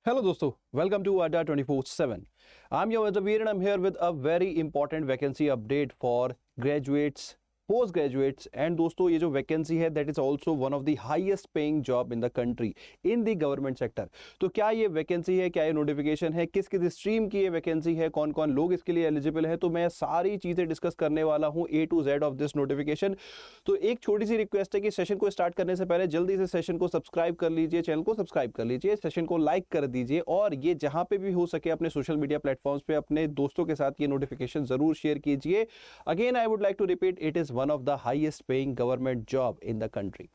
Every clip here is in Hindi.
Hello दोस्तों, welcome to Adda 24/7. I'm your Veer and I'm here with a very important vacancy update for graduates, post graduates and दोस्तों ये जो वैकेंसी है that is also one of the highest paying job in the country in the government sector. तो क्या ये वैकेंसी है, क्या ये नोटिफिकेशन है, किस किस स्ट्रीम की ये वैकेंसी है, कौन कौन लोग इसके लिए एलिजिबल है, तो मैं सारी चीजें डिस्कस करने वाला हूं A to Z of this notification. तो एक छोटी सी रिक्वेस्ट है कि सेशन को स्टार्ट करने से पहले जल्दी से सेशन को सब्सक्राइब कर लीजिए, चैनल को सब्सक्राइब कर लीजिए, सेशन को लाइक कर दीजिए और ये जहां पे भी हो सके अपने सोशल मीडिया प्लेटफॉर्म्स पे अपने दोस्तों के साथ ये नोटिफिकेशन जरूर शेयर कीजिए। Again I would like to repeat, it is one of the highest paying government job in the country.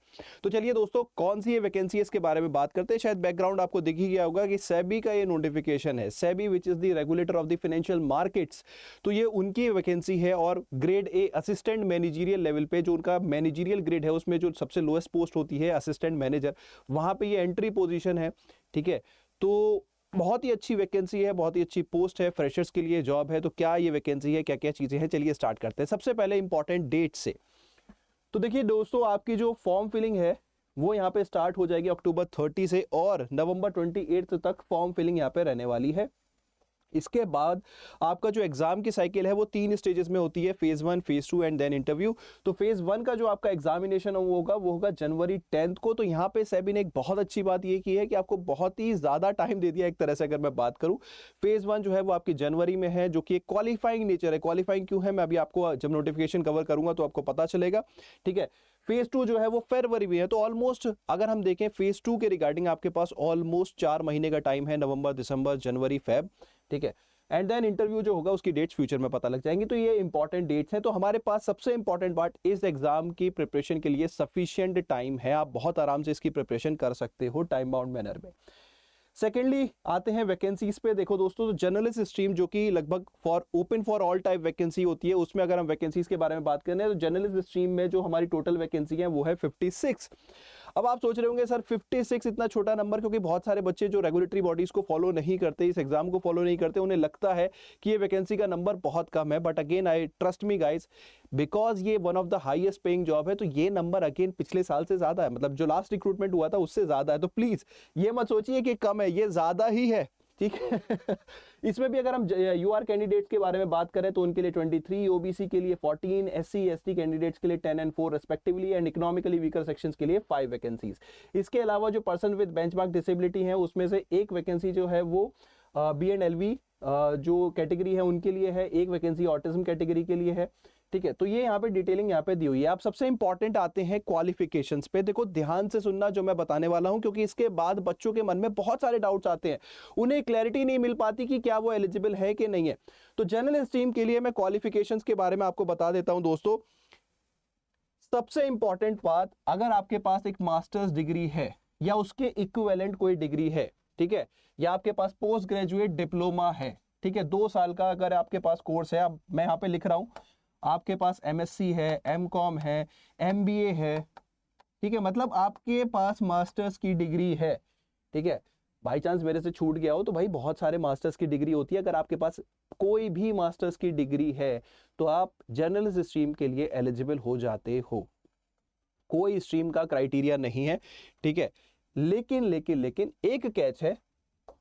तो चलिए दोस्तों, कौन सी ये वैकेंसी है इसके बारे में बात करते हैं। शायद बैकग्राउंड आपको दिख ही गया होगा कि सेबी का ये नोटिफिकेशन है, SEBI which is the regulator of the financial markets. तो ये उनकी वैकेंसी है और grade A assistant managerial level पे जो उनका मैनेजरियल ग्रेड है उसमें जो सबसे लोएस्ट पोस्ट होती है असिस्टेंट मैनेजर, वहां पे ये एंट्री पोजीशन है। ठीक है, तो बहुत ही अच्छी वैकेंसी है, बहुत ही अच्छी पोस्ट है, फ्रेशर्स के लिए जॉब है। तो क्या ये वैकेंसी है, क्या क्या चीजें हैं, चलिए स्टार्ट करते हैं। सबसे पहले इंपॉर्टेंट डेट से तो देखिए दोस्तों, आपकी जो फॉर्म फिलिंग है वो यहाँ पे स्टार्ट हो जाएगी अक्टूबर 30 से और नवंबर 28 तक फॉर्म फिलिंग यहाँ पे रहने वाली है। इसके बाद आपका जो एग्जाम की साइकिल है वो 3 स्टेजेस में होती है, phase 1, phase 2 and then interview. तो फेज 1 का जो आपका एग्जामिनेशन वो होगा जनवरी 10 को। तो यहाँ पे सेबी ने एक बहुत अच्छी बात ये की है कि आपको बहुत ही ज्यादा टाइम दे दिया एक तरह से। अगर मैं बात करूं, फेज 1 जो है वो आपकी जनवरी में है, जो कि एक क्वालिफाइंग नेचर है। क्वालिफाइंग क्यों है, मैं अभी आपको जब नोटिफिकेशन कवर करूंगा तो आपको पता चलेगा। ठीक है, फेज 2 जो है वो फरवरी में है। तो ऑलमोस्ट अगर हम देखें फेज 2 के रिगार्डिंग आपके पास ऑलमोस्ट 4 महीने का टाइम है, नवंबर, दिसंबर, जनवरी, फेब। ठीक है, एंड देन इंटरव्यू जो होगा उसकी डेट्स फ्यूचर में पता लग जाएंगी। तो ये इंपॉर्टेंट डेट्स हैं। तो हमारे पास सबसे इंपॉर्टेंट पार्ट, इस एग्जाम की प्रिपरेशन के लिए सफिशिएंट टाइम है, आप बहुत आराम से इसकी प्रिपरेशन कर सकते हो टाइम बाउंड मैनर में। सेकेंडली आते हैं वैकेंसीज पे। देखो दोस्तों, तो जर्नलिस्ट स्ट्रीम जो कि लगभग for open for all type vacancy होती है, उसमें अगर हम वैकेंसीज के बारे में बात करें तो जर्नलिस्ट स्ट्रीम में जो हमारी टोटल वैकेंसी है वो है 56। अब आप सोच रहे होंगे सर 56 इतना छोटा नंबर, क्योंकि बहुत सारे बच्चे जो रेगुलेटरी बॉडीज को फॉलो नहीं करते, इस एग्जाम को फॉलो नहीं करते, उन्हें लगता है कि ये वैकेंसी का नंबर बहुत कम है। But again I trust me guys, because ये one of the highest paying job है, तो ये नंबर अगेन पिछले साल से ज्यादा है, मतलब जो लास्ट रिक्रूटमेंट हुआ था उससे ज्यादा है। तो प्लीज ये मत सोचिए कि कम है, ये ज्यादा ही है। ठीक है इसमें भी अगर हम यूआर कैंडिडेट्स के बारे में बात करें तो उनके लिए 23, ओबीसी के लिए 14, एससी एसटी कैंडिडेट्स के लिए 10 and 4 respectively and economically weaker sections के लिए 5 वैकेंसीज। इसके अलावा जो पर्सन विद बेंचमार्क डिसेबिलिटी है उसमें से एक वैकेंसी जो है वो बी एंड एलवी जो कैटेगरी है उनके लिए है, एक वैकेंसी ऑटिज्म कैटेगरी के लिए है। ठीक है, तो ये यहाँ पे डिटेलिंग यहाँ पे दी हुई है। आप सबसे इंपॉर्टेंट आते हैं क्वालिफिकेशंस पे। देखो ध्यान से सुनना जो मैं बताने वाला हूं, क्योंकि इसके बाद बच्चों के मन में बहुत सारे डाउट्स आते हैं, उन्हें क्लैरिटी नहीं मिल पाती कि क्या वो एलिजिबल है कि नहीं है। तो जनरल स्ट्रीम के लिए मैं क्वालिफिकेशंस के बारे में आपको बता देता हूं दोस्तों। सबसे इंपॉर्टेंट बात, अगर आपके पास एक मास्टर्स डिग्री है या उसके इक्विवेलेंट कोई डिग्री है, ठीक है, या आपके पास पोस्ट ग्रेजुएट डिप्लोमा है, ठीक है, 2 साल का अगर आपके पास कोर्स है, अब मैं यहाँ पे लिख रहा हूं आपके पास एमएससी है, एमकॉम है, एमबीए है, ठीक है, मतलब आपके पास मास्टर्स की डिग्री है। ठीक है, बाई चांस मेरे से छूट गया हो तो भाई बहुत सारे मास्टर्स की डिग्री होती है, अगर आपके पास कोई भी मास्टर्स की डिग्री है तो आप जर्नलिस्ट स्ट्रीम के लिए एलिजिबल हो जाते हो। कोई स्ट्रीम का क्राइटेरिया नहीं है। ठीक है, लेकिन एक कैच है।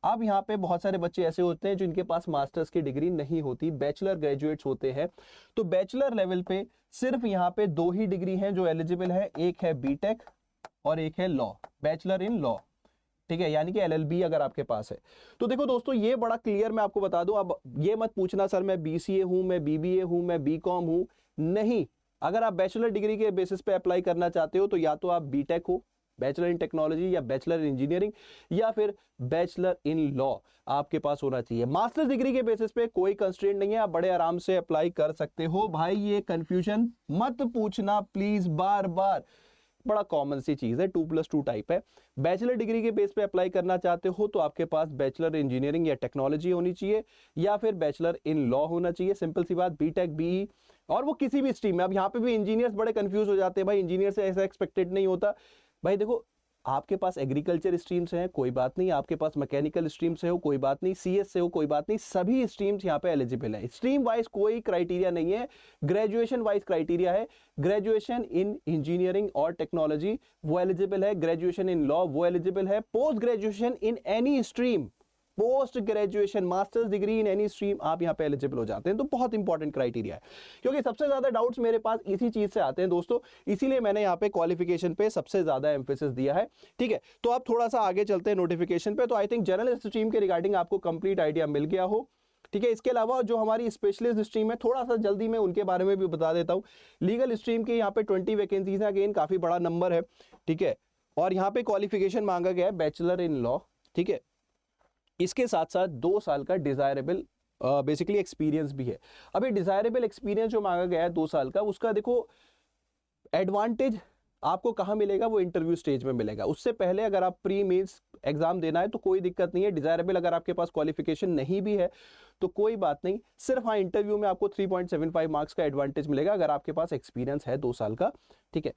अब यहाँ पे बहुत सारे बच्चे ऐसे होते हैं जिनके पास मास्टर्स की डिग्री नहीं होती, बैचलर ग्रेजुएट्स होते हैं। तो बैचलर लेवल पे सिर्फ यहाँ पे 2 ही डिग्री हैं जो एलिजिबल है, एक है बीटेक और एक है लॉ, बैचलर इन लॉ। ठीक है, यानी कि एलएलबी अगर आपके पास है। तो देखो दोस्तों, ये बड़ा क्लियर मैं आपको बता दूं। अब ये मत पूछना सर मैं बीसीए हूं, मैं बीबीए हूं, मैं बीकॉम हूं, नहीं। अगर आप बैचलर डिग्री के बेसिस पे अप्लाई करना चाहते हो तो या तो आप बीटेक हो, बैचलर इन टेक्नोलॉजी, या बैचलर इन इंजीनियरिंग, या फिर बैचलर इन लॉ आपके पास होना चाहिए। मास्टर्स डिग्री के बेसिस पे कोई कंस्ट्रेंट नहीं है, आप बड़े आराम से अप्लाई कर सकते हो। भाई ये कंफ्यूजन मत पूछना प्लीज बार बार, बड़ा कॉमन सी चीज है, 2+2 टाइप है। बैचलर डिग्री के बेस पे अप्लाई करना चाहते हो तो आपके पास बैचलर इंजीनियरिंग या टेक्नोलॉजी होनी चाहिए, या फिर बैचलर इन लॉ होना चाहिए। सिंपल सी बात, बीटेक, बीई, और वो किसी भी स्ट्रीम में। अब यहाँ पे भी इंजीनियर्स बड़े कंफ्यूज हो जाते हैं, भाई इंजीनियर से ऐसा एक्सपेक्टेड नहीं होता। भाई देखो, आपके पास एग्रीकल्चर स्ट्रीम से है कोई बात नहीं, आपके पास मैकेनिकल स्ट्रीम से हो कोई बात नहीं, सीएस से हो कोई बात नहीं, सभी स्ट्रीम्स यहाँ पे एलिजिबल है। स्ट्रीम वाइज कोई क्राइटेरिया नहीं है, ग्रेजुएशन वाइज क्राइटेरिया है। ग्रेजुएशन इन इंजीनियरिंग और टेक्नोलॉजी वो एलिजिबल है, ग्रेजुएशन इन लॉ वो एलिजिबल है, post graduation in any stream post graduation masters degree in any stream, आप यहाँ पे एलिजिबल हो जाते हैं। तो बहुत इंपॉर्टेंट क्राइटेरिया है, क्योंकि सबसे ज्यादा डाउट्स मेरे पास इसी चीज से आते हैं दोस्तों, इसीलिए मैंने यहाँ पे क्वालिफिकेशन पे सबसे ज्यादा एम्फेसिस दिया है। ठीक है, तो आप थोड़ा सा आगे चलते हैं नोटिफिकेशन पे। तो आई थिंक जनरल स्ट्रीम के रिगार्डिंग आपको कंप्लीट आइडिया मिल गया हो। ठीक है, इसके अलावा जो हमारी स्पेशलिस्ट स्ट्रीम है, थोड़ा सा जल्दी मैं उनके बारे में भी बता देता हूँ। लीगल स्ट्रीम के यहाँ पे 20 वैकेंसीज हैं, अगेन काफी बड़ा नंबर है। ठीक है, और यहाँ पे क्वालिफिकेशन मांगा गया है बैचलर इन लॉ। ठीक है, इसके साथ साथ 2 साल का डिजायरेबल बेसिकली एक्सपीरियंस भी है। अभी डिजायरेबल एक्सपीरियंस जो मांगा गया है 2 साल का, उसका देखो एडवांटेज आपको कहाँ मिलेगा, वो इंटरव्यू स्टेज में मिलेगा। उससे पहले अगर आप प्री मेंस एग्जाम देना है तो कोई दिक्कत नहीं है। डिजायरेबल अगर आपके पास क्वालिफिकेशन नहीं भी है तो कोई बात नहीं, सिर्फ हाँ इंटरव्यू में आपको 3.75 मार्क्स का एडवांटेज मिलेगा अगर आपके पास एक्सपीरियंस है 2 साल का। ठीक है,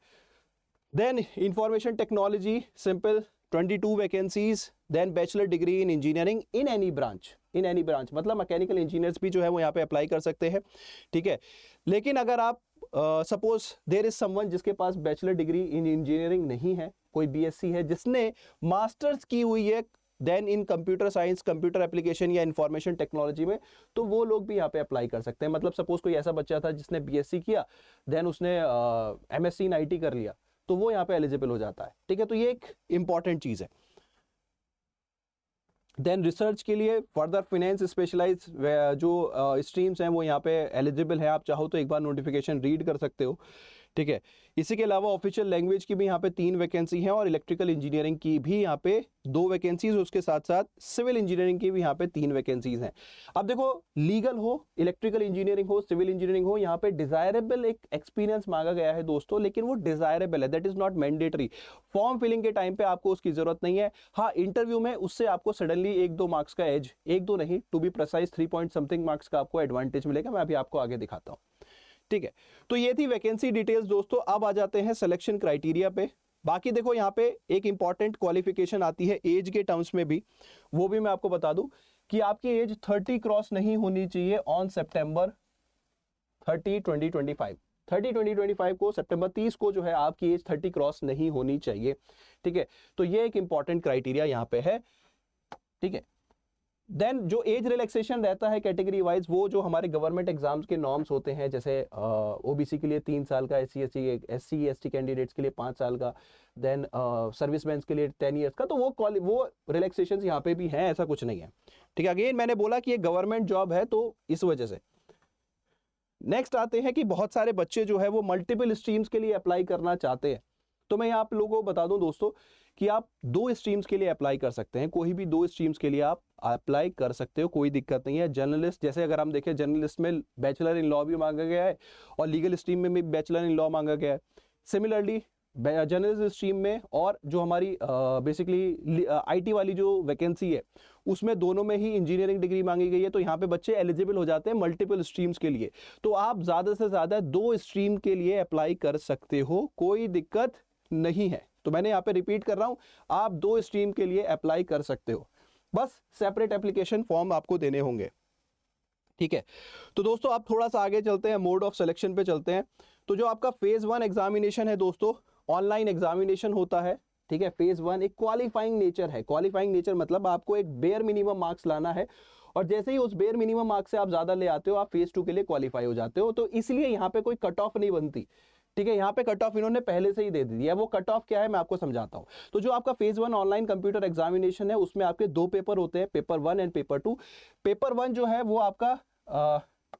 then information technology simple 22 vacancies, then bachelor degree in engineering in any branch, in any branch मतलब मैकेनिकल इंजीनियर्स भी जो है वो यहाँ पे अप्लाई कर सकते हैं। ठीक है, लेकिन अगर आप सपोज देयर इज समवन जिसके पास बैचलर डिग्री इन इंजीनियरिंग नहीं है, कोई बीएससी है जिसने मास्टर्स की हुई है then in computer science, computer application या इंफॉर्मेशन टेक्नोलॉजी में, तो वो लोग भी यहाँ पे अप्लाई कर सकते हैं। मतलब सपोज कोई ऐसा बच्चा था जिसने बीएससी किया देन उसने एमएससी इन आईटी कर लिया, तो वो यहाँ पे एलिजिबल हो जाता है। ठीक है, तो ये एक इंपॉर्टेंट चीज है। देन रिसर्च के लिए फर्दर फाइनेंस स्पेशलाइज जो स्ट्रीम्स हैं वो यहाँ पे एलिजिबल है। आप चाहो तो एक बार नोटिफिकेशन रीड कर सकते हो। ठीक है, इसी के अलावा ऑफिशियल लैंग्वेज की भी यहाँ पे 3 वैकेंसी हैं और इलेक्ट्रिकल इंजीनियरिंग की भी यहाँ पे 2 वैकेंसीज, उसके साथ साथ सिविल इंजीनियरिंग की भी यहाँ पे 3 वैकेंसीज हैं। अब देखो लीगल हो, इलेक्ट्रिकल इंजीनियरिंग हो, सिविल इंजीनियरिंग हो, यहाँ पे डिजायरेबल एक एक्सपीरियंस मांगा गया है दोस्तों, लेकिन वो डिजायरेबल है, that is not mandatory. Form filling के टाइम पे आपको उसकी जरूरत नहीं है। हाँ, इंटरव्यू में उससे आपको सडनली 1-2 मार्क्स का एज, 1-2 नहीं to be precise 3 point something marks का आपको एडवांटेज मिलेगा। मैं अभी आपको आगे दिखाता हूँ। ठीक है, तो ये थी वैकेंसी डिटेल्स दोस्तों। अब आ जाते हैं सिलेक्शन क्राइटेरिया पे। बाकी देखो यहाँ पे एक इंपॉर्टेंट क्वालिफिकेशन आती है एज के टर्म्स में भी, वो भी मैं आपको बता दूं कि आपकी एज 30 क्रॉस नहीं होनी चाहिए ऑन सितंबर 30, 2025। 30 2025 को, सितंबर 30 को जो है आपकी एज 30 क्रॉस नहीं होनी चाहिए। ठीक है, तो ये एक इंपॉर्टेंट क्राइटेरिया यहाँ पे है। ठीक है, देन जो एज रिलैक्सेशन रहता है कैटेगरी वाइज, वो जो हमारे गवर्नमेंट एग्जाम्स के नॉर्म्स होते हैं, जैसे ओबीसी के लिए 3 साल का, एससी एसटी कैंडिडेट्स के लिए 5 साल का, देन सर्विसमैन के लिए 10 ईयर्स का, तो वो रिलैक्सेशन यहाँ पे भी हैं, ऐसा कुछ नहीं है। ठीक है, अगेन मैंने बोला कि ये गवर्नमेंट जॉब है तो इस वजह से। नेक्स्ट आते हैं कि बहुत सारे बच्चे जो है वो मल्टीपल स्ट्रीम्स के लिए अप्लाई करना चाहते हैं। तो मैं आप लोगों को बता दूं दोस्तों कि आप 2 स्ट्रीम्स के लिए अप्लाई कर सकते हैं, कोई भी 2 स्ट्रीम्स के लिए आप अप्लाई कर सकते हो, कोई दिक्कत नहीं है। जर्नलिस्ट, जैसे अगर हम देखें जर्नलिस्ट में बैचलर इन लॉ भी मांगा गया है और लीगल स्ट्रीम में भी बैचलर इन लॉ मांगा गया है। सिमिलरली जर्नलिस्ट स्ट्रीम में और जो हमारी बेसिकली आईटी वाली जो वैकेंसी है उसमें दोनों में ही इंजीनियरिंग डिग्री मांगी गई है, तो यहाँ पे बच्चे एलिजिबल हो जाते हैं मल्टीपल स्ट्रीम्स के लिए। तो आप ज्यादा से ज्यादा 2 स्ट्रीम के लिए अप्लाई कर सकते हो, कोई दिक्कत नहीं है। तो मैंने यहाँ पे रिपीट कर रहा हूँ, आप 2 स्ट्रीम के लिए अप्लाई कर सकते हो, बस सेपरेट एप्लीकेशन फॉर्म आपको देने होंगे। ठीक है, तो दोस्तों आप थोड़ा सा आगे चलते हैं, मोड ऑफ सिलेक्शन पे चलते हैं। तो जो आपका फेज 1 एग्जामिनेशन है दोस्तों, ऑनलाइन एग्जामिनेशन होता है। ठीक है, फेज 1 एक क्वालिफाइंग नेचर है। क्वालिफाइंग नेचर मतलब आपको एक बेयर मिनिमम मार्क्स लाना है और जैसे ही उस बेयर मिनिमम मार्क्स से आप ज्यादा ले आते हो, आप फेज 2 के लिए क्वालिफाई हो जाते हो। तो इसलिए यहाँ पे कोई कट ऑफ नहीं बनती। ठीक है, यहाँ पे कट ऑफ इन्होंने पहले से ही दे दी है। वो कट ऑफ क्या है मैं आपको समझाता हूँ। तो जो आपका फेज 1 ऑनलाइन कंप्यूटर एग्जामिनेशन है उसमें आपके 2 पेपर होते हैं, पेपर 1 एंड पेपर 2। पेपर 1 जो है वो आपका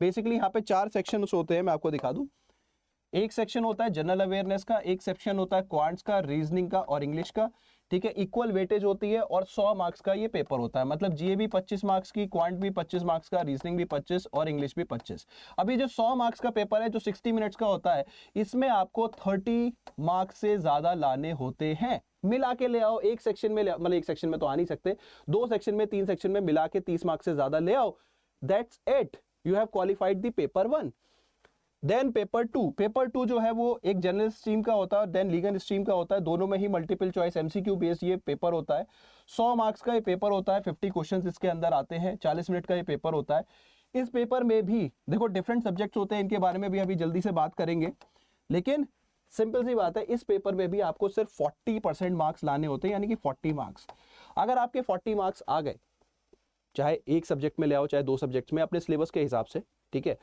बेसिकली यहाँ पे 4 सेक्शन होते हैं, मैं आपको दिखा दूं। एक सेक्शन होता है जनरल अवेयरनेस का, एक सेक्शन होता है क्वांट्स का, रीजनिंग का और इंग्लिश का। ठीक है, इक्वल वेटेज होती है और 100 मार्क्स का ये पेपर होता है। मतलब जीए भी 25 मार्क्स की, क्वांट भी 25 मार्क्स का, रीजनिंग भी 25 और इंग्लिश भी 25। अभी जो 100 मार्क्स का पेपर है जो 60 मिनट्स का होता है, इसमें आपको 30 मार्क्स से ज्यादा लाने होते हैं। मिला के ले आओ, एक सेक्शन में मतलब एक सेक्शन में तो आ नहीं सकते, 2 सेक्शन में 3 सेक्शन में मिला के 30 मार्क्स से ज्यादा ले आओ, that's it, you have qualified the paper 1। Then paper 2, paper 2 जो है वो एक जनरल स्ट्रीम का होता है, देन लीगल स्ट्रीम का होता है। दोनों में ही मल्टीपल चॉइस एमसीक्यू बेस्ड ये पेपर होता है। 100 मार्क्स का ये पेपर होता है, 50 क्वेश्चंस इसके अंदर आते हैं, 40 मिनट का ये पेपर होता है। इस पेपर में भी देखो डिफरेंट सब्जेक्ट्स होते हैं, इनके बारे में भी अभी जल्दी से बात करेंगे, लेकिन सिंपल सी बात है, इस पेपर में भी आपको सिर्फ 40% मार्क्स लाने होते हैं, यानी कि 40 मार्क्स। अगर आपके 40 मार्क्स आ गए चाहे एक सब्जेक्ट में ले आओ चाहे दो सब्जेक्ट्स में, अपने सिलेबस के हिसाब से, ठीक है।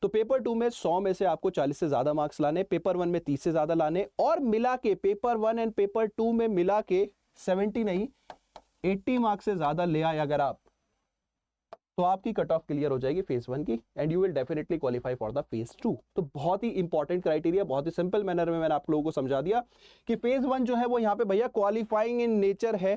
तो पेपर 2 में 100 में से आपको 40 से ज़्यादा मार्क्स लाने, पेपर 1 में 30 से ज़्यादा लाने, और मिला के पेपर 1 एंड पेपर 2 में मिला के 70 नहीं 80 मार्क्स से ज़्यादा ले आए अगर आप, तो आपकी कट ऑफ क्लियर हो जाएगी फेज 1 की, and you will definitely qualify for the phase 2। तो बहुत ही इंपॉर्टेंट क्राइटेरिया, बहुत ही सिंपल मैनर में मैंने आप लोगों को समझा दिया कि फेज 1 जो है वो यहाँ पे भैया क्वालिफाइंग इन नेचर है,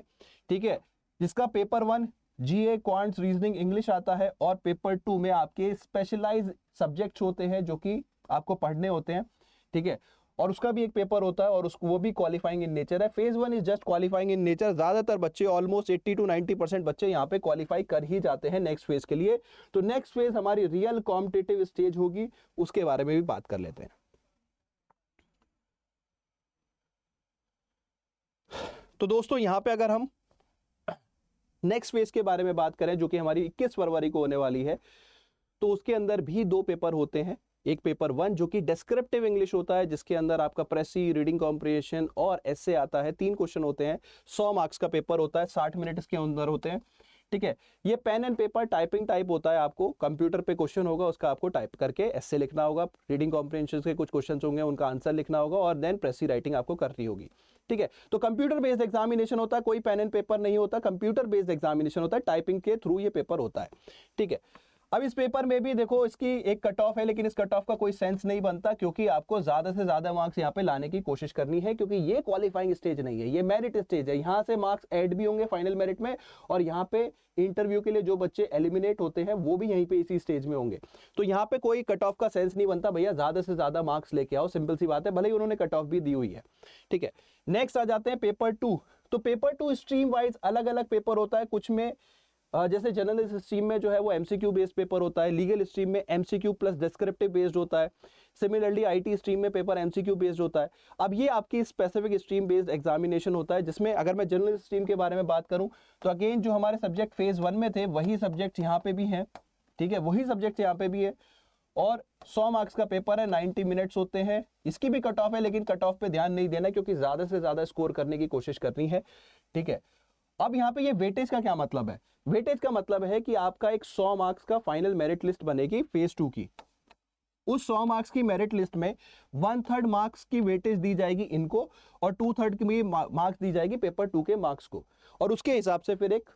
ठीक है, जिसका पेपर 1 जीए, क्वांट्स, रीजनिंग, इंग्लिश आता है, और पेपर 2 में आपके स्पेशलाइज सब्जेक्ट्स होते हैं जो कि आपको पढ़ने होते हैं, ठीक है, और उसका भी एक पेपर होता है और उसको वो भी क्वालिफाइंग इन नेचर है। Phase 1 is just qualifying in nature. ज्यादातर बच्चे ऑलमोस्ट 80 to 90% बच्चे यहाँ पे क्वालिफाई कर ही जाते हैं नेक्स्ट फेज के लिए। तो नेक्स्ट फेज हमारी रियल कॉम्पिटिटिव स्टेज होगी, उसके बारे में भी बात कर लेते हैं। तो दोस्तों यहाँ पे अगर हम नेक्स्ट फेज के बारे में बात करें जो कि हमारी 21 फरवरी को होने वाली है, तो उसके अंदर भी दो पेपर होते हैं। एक पेपर 1 जो कि डिस्क्रिप्टिव इंग्लिश होता है, जिसके अंदर आपका प्रेसी, रीडिंग कॉम्प्रिहेंशन और एसे आता है। 3 क्वेश्चन होते हैं, 100 मार्क्स का पेपर होता है, 60 मिनट इसके अंदर होते हैं, ठीक है। ये pen and paper typing type होता है, आपको कंप्यूटर पे क्वेश्चन होगा, उसका आपको टाइप करके एसे लिखना होगा, रीडिंग कॉम्प्रिहेंशन के कुछ क्वेश्चन होंगे उनका आंसर लिखना होगा, और देन प्रेसी राइटिंग आपको करनी होगी, ठीक है। तो कंप्यूटर बेस्ड एग्जामिनेशन होता है, कोई पेन एंड पेपर नहीं होता, कंप्यूटर बेस्ड एग्जामिनेशन होता है, टाइपिंग के थ्रू ये पेपर होता है, ठीक है। अब इस पेपर में भी देखो इसकी एक कट ऑफ है, लेकिन इस कट ऑफ का कोई सेंस नहीं बनता, क्योंकि आपको ज्यादा से ज्यादा मार्क्स यहाँ पे लाने की कोशिश करनी है, क्योंकि ये क्वालिफाइंग स्टेज नहीं है, ये मेरिट स्टेज है। यहाँ से मार्क्स ऐड भी होंगे फाइनल मेरिट में, और यहाँ पे इंटरव्यू के लिए जो बच्चे एलिमिनेट होते हैं वो भी यहीं पे इसी स्टेज में होंगे। तो यहाँ पे कोई कट ऑफ का सेंस नहीं बनता, भैया ज्यादा से ज्यादा मार्क्स लेके आओ, सिंपल सी बात है, भले ही उन्होंने कट ऑफ भी दी हुई है, ठीक है। नेक्स्ट आ जाते हैं पेपर 2। तो पेपर 2 स्ट्रीम वाइज अलग अलग पेपर होता है, कुछ में जैसे जनरल स्ट्रीम में जो है वो एमसीक्यू बेस्ड पेपर होता है, लीगल स्ट्रीम में एमसीक्यू प्लस डिस्क्रिप्टिव बेस्ड होता है, सिमिलरली आईटी स्ट्रीम में पेपर एमसीक्यू बेस्ड होता है। अब ये आपकी स्पेसिफिक स्ट्रीम बेस्ड एग्जामिनेशन होता है, जिसमें अगर मैं जनरल स्ट्रीम के बारे में बात करूं तो अगेन जो हमारे सब्जेक्ट फेज 1 में थे वही सब्जेक्ट यहाँ पे भी हैं, ठीक है, वही सब्जेक्ट यहाँ पे भी है, और 100 मार्क्स का पेपर है, 90 मिनट्स होते हैं। इसकी भी कट ऑफ है, लेकिन कट ऑफ पे ध्यान नहीं देना, क्योंकि ज्यादा से ज्यादा स्कोर करने की कोशिश करनी है, ठीक है। अब यहाँ पे ये वेटेज का क्या मतलब है? वेटेज का मतलब है कि आपका एक 100 मार्क्स का फाइनल मेरिट लिस्ट बनेगी फेज 2 की। उस 100 मार्क्स की मेरिट लिस्ट में 1/3 मार्क्स की वेटेज दी जाएगी इनको, और 2/3 की मार्क्स दी जाएगी पेपर 2 के मार्क्स को, और उसके हिसाब से फिर एक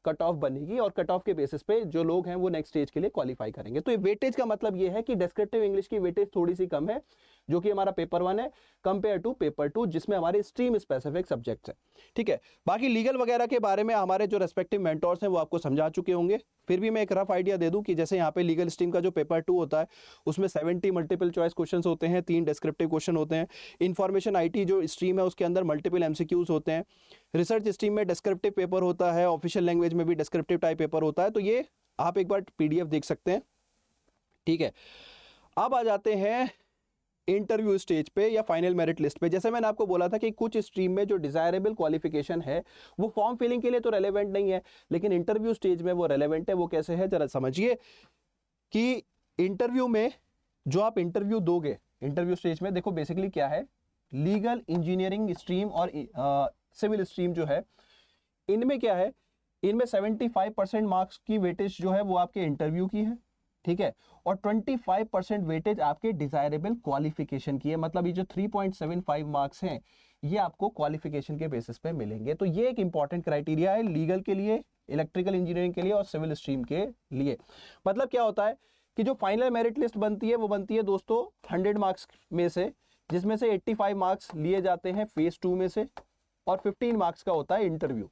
कट ऑफ बनेगी, और कट ऑफ के बेसिस पे जो लोग हैं वो नेक्स्ट स्टेज के लिए क्वालिफाई करेंगे। तो ये वेटेज का मतलब ये है कि डिस्क्रिप्टिव इंग्लिश की वेटेज थोड़ी सी कम है, जो कि हमारा पेपर 1 है, कंपेयर टू पेपर 2 जिसमें हमारे स्ट्रीम स्पेसिफिक सब्जेक्ट्स हैं, ठीक है। बाकी लीगल वगैरह के बारे में हमारे जो रेस्पेक्टिव मेंटर्स हैं वो आपको समझा चुके होंगे, फिर भी मैं एक रफ आइडिया दे दूं कि जैसे यहाँ पे लीगल स्ट्रीम का जो पेपर 2 होता है उसमें 70 मल्टीपल चॉइस क्वेश्चन होते हैं, 3 डिस्क्रिप्टिव क्वेश्चन होते हैं। इन्फॉर्मेशन आईटी जो स्ट्रीम है उसके अंदर मल्टीपल एमसीक्यूज होते हैं। रिसर्च स्ट्रीम में डिस्क्रिप्टिव पेपर होता है, ऑफिशियल लैंग्वेज में भी डिस्क्रिप्टिव टाइप पेपर होता है। तो ये आप एक बार पीडीएफ देख सकते हैं, ठीक है। अब आ जाते हैं इंटरव्यू स्टेज पे या फाइनल मेरिट लिस्ट पे। जैसे मैंने आपको बोला था कि कुछ स्ट्रीम में जो डिजायरेबल क्वालिफिकेशन है वो फॉर्म फिलिंग के लिए तो रेलेवेंट नहीं है, लेकिन इंटरव्यू स्टेज में वो रेलेवेंट है। वो कैसे है जरा समझिए कि इंटरव्यू में जो आप इंटरव्यू दोगे, इंटरव्यू स्टेज में देखो बेसिकली क्या है, लीगल, इंजीनियरिंग स्ट्रीम और सिविल स्ट्रीम जो है, इनमें क्या है, इनमें 75% मार्क्स की वेटेज जो है वो आपके इंटरव्यू की है, ठीक है, और 25% वेटेज आपके डिजायरेबल क्वालिफिकेशन की है। मतलब ये जो 3.75 मार्क्स हैं ये आपको क्वालिफिकेशन के बेसिस पे मिलेंगे। तो ये एक इंपॉर्टेंट क्राइटेरिया है लीगल के लिए, इलेक्ट्रिकल इंजीनियरिंग के लिए और सिविल स्ट्रीम के लिए। मतलब क्या होता है कि जो फाइनल मेरिट लिस्ट बनती है वो बनती है दोस्तों 100 मार्क्स में से, जिसमें से 85 मार्क्स लिए जाते हैं फेज 2 में से, और 15 मार्क्स का होता है इंटरव्यू।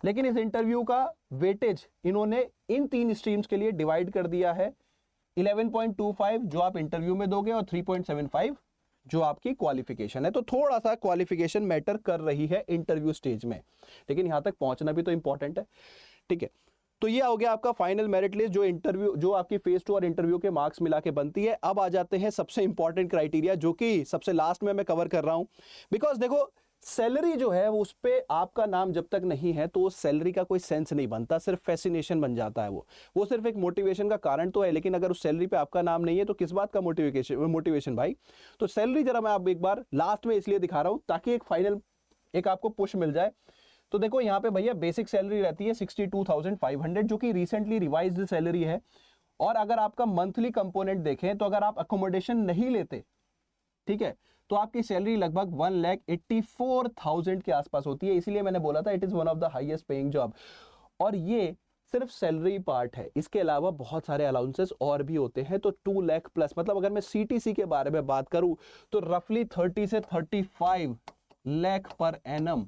लेकिन इस इंटरव्यू का वेटेज इन्होंने इन 3 स्ट्रीम्स के लिए डिवाइड कर दिया है, 11.25 जो आप इंटरव्यू में दोगे और 3.75 जो आपकी क्वालिफिकेशन है। तो थोड़ा सा क्वालिफिकेशन मैटर कर रही है इंटरव्यू स्टेज में, लेकिन यहां तक पहुंचना भी तो इंपॉर्टेंट है, ठीक है। तो ये हो गया आपका फाइनल मेरिट लिस्ट जो इंटरव्यू, जो आपकी फेज 2 और इंटरव्यू के मार्क्स मिला के बनती है। अब आ जाते हैं सबसे इंपॉर्टेंट क्राइटेरिया जो कि सबसे लास्ट में मैं कवर कर रहा हूं, बिकॉज देखो सैलरी जो है उस पे आपका नाम जब तक नहीं है तो सैलरी का कोई सेंस नहीं बनता, सिर्फ फैसिनेशन बन जाता है। वो सिर्फ एक मोटिवेशन का कारण तो है, लेकिन अगर उस सैलरी पे आपका नाम नहीं है तो किस बात का मोटिवेशन भाई। तो सैलरी जरा मैं आप एक बार लास्ट में इसलिए दिखा रहा हूं ताकि एक फाइनल एक आपको पुश मिल जाए। तो देखो यहाँ पे भैया बेसिक सैलरी रहती है 62,500 जो कि रिसेंटली रिवाइज्ड सैलरी है। और अगर आपका मंथली कंपोनेंट देखें तो अगर आप अकोमोडेशन नहीं लेते, ठीक है, तो आपकी सैलरी लगभग 1,84,000 के आसपास होती है। इसीलिए मैंने बोला था it is one of the highest paying job. और ये सिर्फ सैलरी पार्ट है, इसके अलावा बहुत सारे अलाउंसेस और भी होते हैं। तो 2 लाख प्लस, मतलब अगर मैं सीटीसी के बारे में बात करूं तो रफली 30 से 35 lakh per annum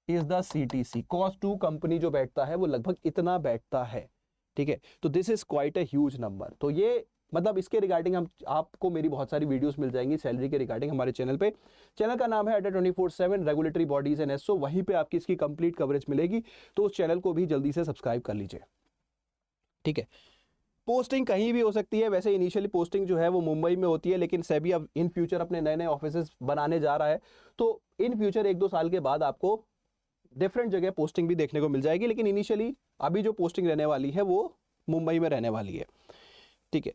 is the CTC. Cost to company जो बैठता है वो लगभग इतना बैठता है, ठीक है। तो this is quite a huge number. तो ये मतलब इसके रिगार्डिंग हम आपको मेरी बहुत सारी वीडियोस मिल जाएंगी सैलरी के रिगार्डिंग हमारे चैनल पे। चैनल का नाम है अड्डा 24/7 रेगुलेटरी बॉडीज एंड एसओ, वहीं पे आपकी इसकी कंप्लीट कवरेज मिलेगी। तो उस चैनल को भी जल्दी से सब्सक्राइब कर लीजिए, ठीक है। पोस्टिंग कहीं भी हो सकती है, वैसे इनिशियली पोस्टिंग जो है वो मुंबई में होती है, लेकिन सेबी अब इन फ्यूचर अपने नए नए ऑफिसेस बनाने जा रहा है। तो इन फ्यूचर 1-2 साल के बाद आपको डिफरेंट जगह पोस्टिंग भी देखने को मिल जाएगी, लेकिन इनिशियली अभी जो पोस्टिंग रहने वाली है वो मुंबई में रहने वाली है, ठीक है।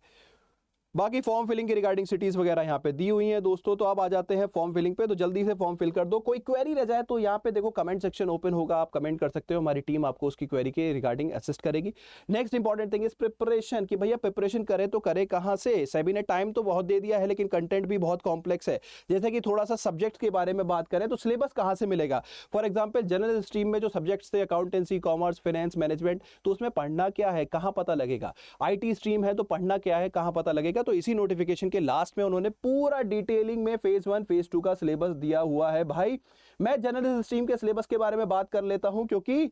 बाकी फॉर्म फिलिंग के रिगार्डिंग सिटीज वगैरह यहाँ पे दी हुई हैं दोस्तों। तो अब आ जाते हैं फॉर्म फिलिंग पे, तो जल्दी से फॉर्म फिल कर दो। कोई क्वेरी रह जाए तो यहाँ पे देखो कमेंट सेक्शन ओपन होगा, आप कमेंट कर सकते हो, हमारी टीम आपको उसकी क्वेरी के रिगार्डिंग असिस्ट करेगी। Next important thing is preparation, कि भैया प्रिपरेशन करे तो करे कहाँ से। सेबी ने टाइम तो बहुत दे दिया है, लेकिन कंटेंट भी बहुत कॉम्प्लेक्स है। जैसे कि थोड़ा सा सब्जेक्ट के बारे में बात करें तो सिलेबस कहाँ से मिलेगा। फॉर एग्जाम्पल जनरल स्ट्रीम में जो सब्जेक्ट्स थे अकाउंटेंसी, कॉमर्स, फाइनेंस, मैनेजमेंट, तो उसमें पढ़ना क्या है, कहाँ पता लगेगा। IT स्ट्रीम है तो पढ़ना क्या है, कहाँ पता लगेगा। तो इसी नोटिफिकेशन के लास्ट में उन्होंने पूरा डिटेलिंग में फेज 1 फेज 2 का सिलेबस दिया हुआ है। भाई मैं जनरल स्ट्रीम के सिलेबस के बारे में बात कर लेता हूं, क्योंकि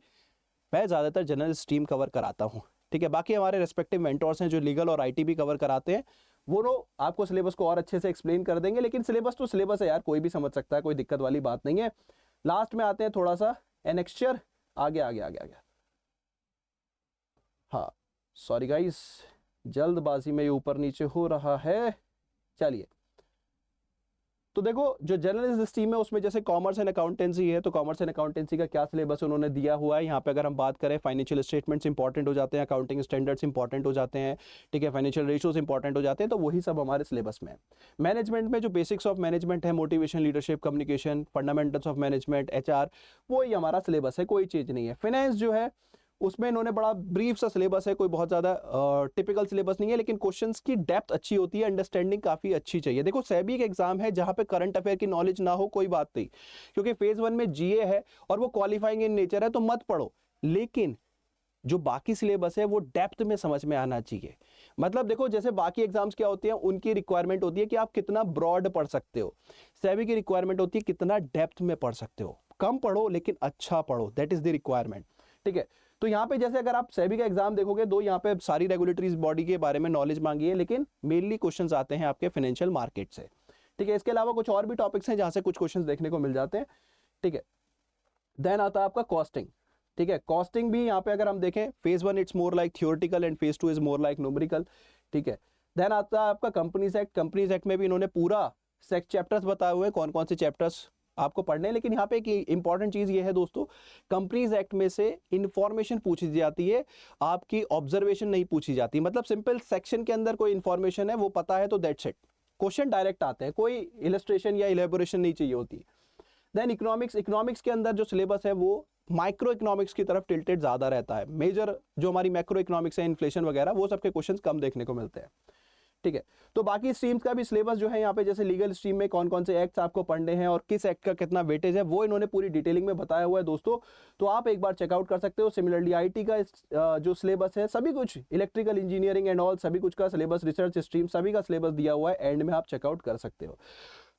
मैं ज्यादातर जनरल स्ट्रीम कवर कराता हूं, ठीक है। बाकी हमारे रेस्पेक्टिव मेंटर्स हैं जो लीगल और IT भी कवर कराते हैं, वो लोग आपको सिलेबस को और अच्छे से एक्सप्लेन कर देंगे। लेकिन सिलेबस तो सिलेबस है यार, कोई भी समझ सकता है, कोई दिक्कत वाली बात नहीं है। लास्ट में आते हैं थोड़ा सा एनेक्स्चर, आगे आगे आगे आगे, हाँ सॉरी गाइस, जल्दबाजी में ये ऊपर नीचे हो रहा है। चलिए, तो देखो जो जर्नलिज्म स्ट्रीम है उसमें जैसे कॉमर्स एंड अकाउंटेंसी है, तो कॉमर्स एंड अकाउंटेंसी का क्या सिलेबस उन्होंने दिया हुआ है। यहाँ पे अगर हम बात करें फाइनेंशियल स्टेटमेंट्स इंपॉर्टेंट हो जाते हैं, अकाउंटिंग स्टैंडर्ड्स इंपॉर्टेंट हो जाते हैं, ठीक है, फाइनेंशियल रेशियोज इंपॉर्टेंट हो जाते हैं, तो वही सब हमारे सिलेबस में है। मैनेजमेंट में जो बेसिक्स ऑफ मैनेजमेंट है, motivation, leadership, communication, fundamentals of management, HR, वही हमारा सिलेबस है, कोई चीज़ नहीं है। फाइनेंस जो है उसमें इन्होंने बड़ा ब्रीफ सा सिलेबस है, कोई बहुत ज़्यादा टिपिकल सिलेबस नहीं है, लेकिन क्वेश्चंस की डेप्थ अच्छी होती है, अंडरस्टैंडिंग काफ़ी अच्छी चाहिए। देखो सेबी एक एग्जाम है जहाँ पे करंट अफेयर की नॉलेज ना हो कोई बात नहीं, क्योंकि फेज 1 में GA है और वो क्वालिफाइंग इन नेचर है, तो मत पढ़ो। लेकिन जो बाकी सिलेबस है वो डेप्थ में समझ में आना चाहिए। मतलब देखो जैसे बाकी एग्जाम्स क्या होती हैं, उनकी रिक्वायरमेंट होती है कि आप कितना ब्रॉड पढ़ सकते हो, सेबी की रिक्वायरमेंट होती है कितना डेप्थ में पढ़ सकते हो। कम पढ़ो लेकिन अच्छा पढ़ो, दैट इज द रिक्वायरमेंट, ठीक है। तो यहाँ पे जैसे अगर आप सेबी का एग्जाम देखोगे तो यहाँ पे सारी रेगुलेटरी बॉडी के बारे में नॉलेज मांगी है, लेकिन मेनली क्वेश्चंस आते हैं आपके फाइनेंशियल मार्केट से, ठीक है। इसके अलावा कुछ और भी टॉपिक्स हैं जहाँ से कुछ क्वेश्चंस देखने को मिल जाते हैं, ठीक है। देन आता है आपका कॉस्टिंग, ठीक है। कॉस्टिंग भी यहाँ पे अगर हम देखें phase 1 it's more like theoretical and phase 2 is more like numerical, ठीक है। देन आता है आपका कंपनीज एक्ट। कंपनीज एक्ट में भी इन्होंने पूरा चैप्टर्स बताए हुए हैं, कौन कौन से चैप्टर्स आपको पढ़ने हैं। लेकिन यहाँ पे एक इंपॉर्टेंट चीज ये है दोस्तों, कंपनीज एक्ट में से इंफॉर्मेशन पूछी जाती है, आपकी ऑब्जर्वेशन नहीं पूछी जाती। मतलब सिंपल सेक्शन के अंदर कोई इंफॉर्मेशन है वो पता है तो दैट्स इट, क्वेश्चन डायरेक्ट आते हैं, कोई इलस्ट्रेशन या इलेबोरेशन नहीं चाहिए होती। देन इकोनॉमिक्स, इकोनॉमिक्स के अंदर जो सिलेबस है वो माइक्रो इकोनॉमिक्स की तरफ टिल्टेड ज्यादा रहता है। मेजर जो हमारी मैक्रो इकोनॉमिक्स है, इन्फ्लेशन वगैरह, वो सबके क्वेश्चंस कम देखने को मिलते हैं, ठीक है। तो बाकी स्ट्रीम्स का भी सिलेबस जो है यहाँ पे, जैसे लीगल स्ट्रीम में कौन कौन से एक्ट्स आपको पढ़ने हैं और किस एक्ट का कितना वेटेज है, वो इन्होंने पूरी डिटेलिंग में बताया हुआ है दोस्तों। तो आप एक बार चेकआउट कर सकते हो। सिमिलरली IT का जो सिलेबस है, सभी कुछ इलेक्ट्रिकल इंजीनियरिंग एंड ऑल सभी कुछ का सिलेबस, रिसर्च स्ट्रीम सभी का सिलेबस दिया हुआ है, एंड में आप चेकआउट कर सकते हो।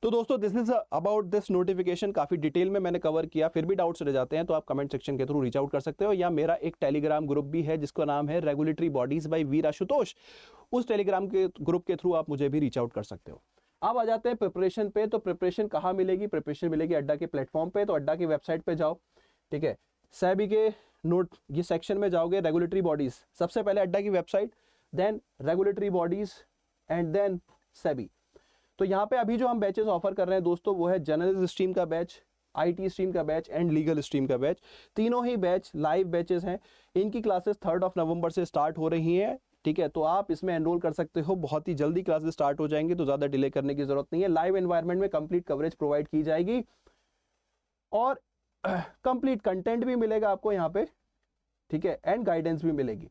तो दोस्तों this is about this notification, काफी डिटेल में मैंने कवर किया। फिर भी डाउट्स रह जाते हैं तो आप कमेंट सेक्शन के थ्रू रीच आउट कर सकते हो, या मेरा एक टेलीग्राम ग्रुप भी है जिसका नाम है रेगुलेटरी बॉडीज बाय वीर आशुतोष, उस टेलीग्राम के ग्रुप के थ्रू आप मुझे भी रीच आउट कर सकते हो। अब आ जाते हैं प्रिपरेशन पे। तो प्रिपरेशन कहाँ मिलेगी? प्रिपरेशन मिलेगी अड्डा के प्लेटफॉर्म पे। तो अड्डा की वेबसाइट पे जाओ, ठीक है, सेबी के नोट ये सेक्शन में जाओगे, रेगुलेटरी बॉडीज, सबसे पहले अड्डा की website, then regulatory bodies and then SEBI. तो यहाँ पे अभी जो हम बैचेस ऑफर कर रहे हैं दोस्तों वो है जर्नलिज्म स्ट्रीम का बैच, IT स्ट्रीम का बैच एंड लीगल स्ट्रीम का बैच। तीनों ही बैच लाइव बैचेस हैं। इनकी क्लासेस 3 नवंबर से स्टार्ट हो रही हैं, ठीक है। तो आप इसमें एनरोल कर सकते हो, बहुत ही जल्दी क्लासेस स्टार्ट हो जाएंगी, तो ज़्यादा डिले करने की जरूरत नहीं है। लाइव एनवायरनमेंट में कंप्लीट कवरेज प्रोवाइड की जाएगी। और कंप्लीट कंटेंट भी मिलेगा आपको यहाँ पे, ठीक है, एंड गाइडेंस भी मिलेगी।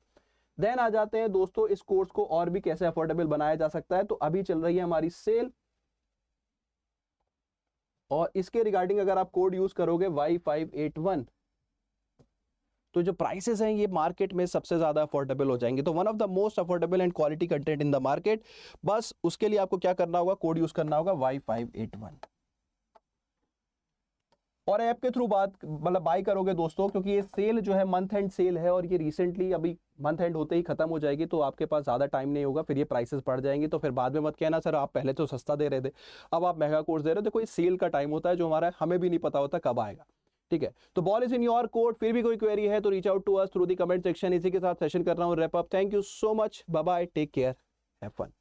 देन आ जाते हैं दोस्तों इस कोर्स को और भी कैसे अफोर्डेबल बनाया जा सकता है। तो अभी चल रही है हमारी सेल, और इसके रिगार्डिंग अगर आप कोड यूज करोगे Y581, तो जो प्राइसेस हैं ये मार्केट में सबसे ज्यादा अफोर्डेबल हो जाएंगे। तो one of the most affordable and quality content in the market. बस उसके लिए आपको क्या करना होगा, कोड यूज करना होगा Y581, और ऐप के थ्रू बात मतलब बाय करोगे दोस्तों, क्योंकि ये सेल जो है मंथ एंड सेल है, और ये रिसेंटली अभी मंथ एंड होते ही खत्म हो जाएगी, तो आपके पास ज्यादा टाइम नहीं होगा, फिर ये प्राइसेस बढ़ जाएंगे। तो फिर बाद में मत कहना सर आप पहले तो सस्ता दे रहे थे, अब आप महंगा कोर्स दे रहे हो। देखो ये सेल का टाइम होता है जो हमारा हमें भी नहीं पता होता कब आएगा, ठीक है। तो ball is in your court. फिर भी कोई क्वेरी है तो reach out to us through the comment section. इसी के साथ सेशन कर रहा हूँ wrap up. Thank you so much, bye bye, take care, have fun.